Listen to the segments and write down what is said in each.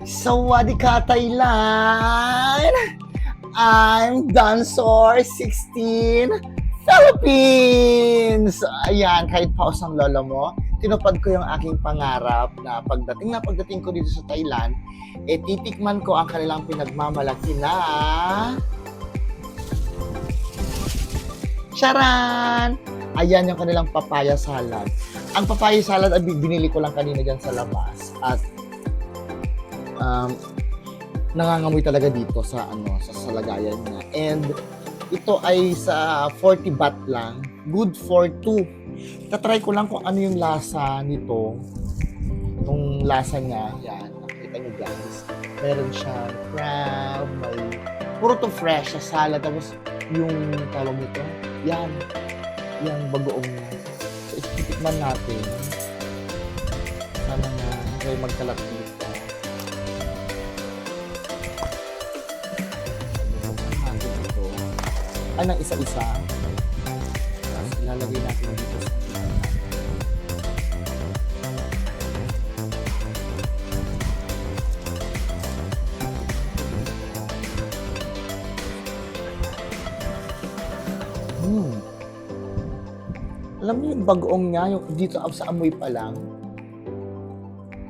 Sawadee Thailand! I'm Dansor16 Philippines! Ayan, kahit pause ang lolo mo, tinupad ko yung aking pangarap na pagdating ko dito sa Thailand, titikman ko ang kanilang pinagmamalaki na charan! Ayan yung kanilang papaya salad. Ang papaya salad ay binili ko lang kanina dyan sa labas at nangangamoy talaga dito sa sa lagayan niya. And ito ay sa 40 baht lang. Good for 2. Tatry ko lang kung ano yung lasa nito. Yung lasa niya, yan. Nakita niyo guys. Meron siyang crab, may puro to fresh sa salad. Tapos yung tawag nito, yan. Yung bagoong niya. So, itikman natin. Sana nga, may magkalat dito. Ng isa-isa. Tapos ilalagay natin dito sa Alam mo yung bagoong niya, yung dito sa amoy pa lang.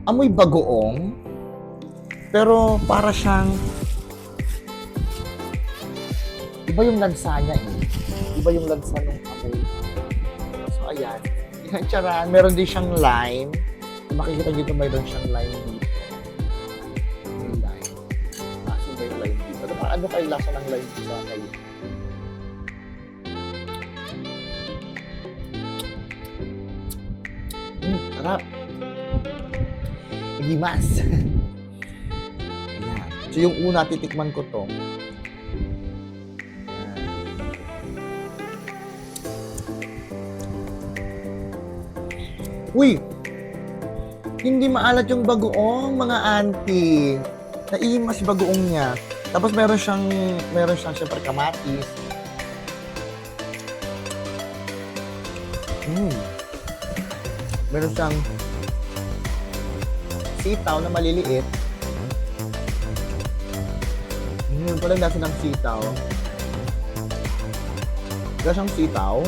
Amoy bagoong, pero para siyang iba yung lansa niya Iba yung lansa ng amoy. So, ayan. Yan, charan. Meron din siyang lime. Makikita dito mayroon siyang lime dito. May lime. Kaso ba yung lime dito? Ano kayo lasa ng lime dito sa kayo? Sarap. Nagimas. Ayan. So, yung una, titikman ko to. Uy! Hindi maalat yung bagoong, mga auntie. Naiimas bagoong niya. Tapos meron siyang syempre kamatis. Meron siyang sitaw na maliliit. Pala nasa ng sitaw. Meron siyang sitaw.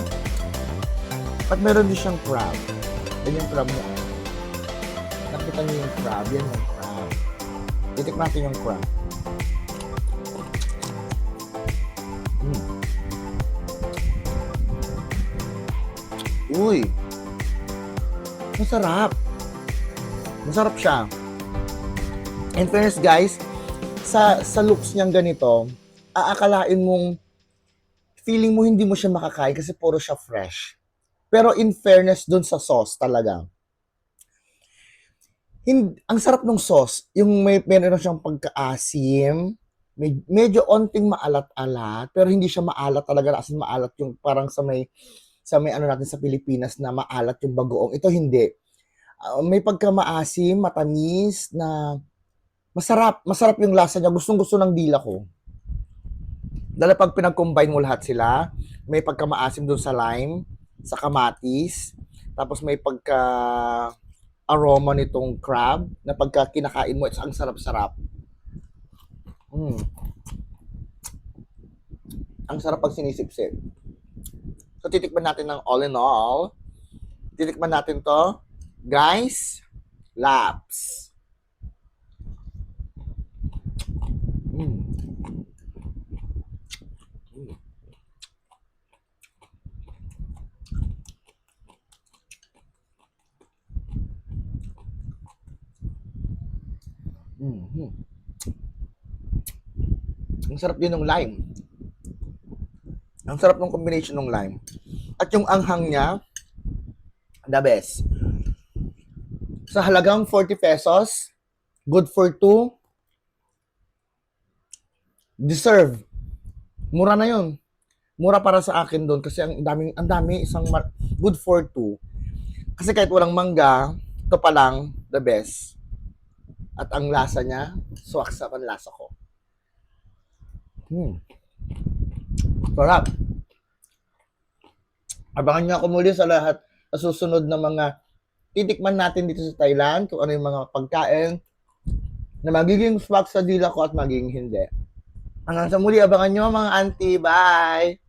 At meron din siyang crab. Yan yung crab niya. Nakita niyo yung crab. Yan yung crab. Titik natin yung crab. Uy! Masarap. Masarap siya. In fairness guys, sa looks niyang ganito, aakalain mong feeling mo hindi mo siya makakain kasi puro siya fresh. Pero in fairness dun sa sauce talaga. Ang sarap ng sauce. Yung meron siyang pagkaasim. Medyo onting maalat-alat. Pero hindi siya maalat talaga. As in maalat yung parang sa may ano natin sa Pilipinas na maalat yung bagoong. Ito hindi. May pagkamaasim, matamis na masarap. Masarap yung lasa niya. Gustong-gusto ng dila ko. Dahil pag pinag-combine mo lahat sila, may pagkamaasim dun sa lime, sa kamatis, tapos may pagka aroma nitong crab na pagka kinakain mo, ang sarap-sarap. Ang sarap pag sinisipsip. So, titikman natin ng all in all. Titikman natin to. Guys, laps. Ang sarap din ng lime. Ang sarap ng combination ng lime. At yung anghang niya, the best. Sa halagang 40 pesos, good for 2, deserve. Mura na yun. Mura para sa akin doon kasi ang dami, good for 2. Kasi kahit walang mangga, ito pa lang, the best. At ang lasa niya, suwaksa ang lasa ko. Sarap. Abangan niyo ako muli sa lahat sa susunod na mga titikman natin dito sa Thailand, kung ano yung mga pagkain na magiging swak sa dila ko at magiging hindi. Hanggang sa muli, abangan nyo mga auntie. Bye!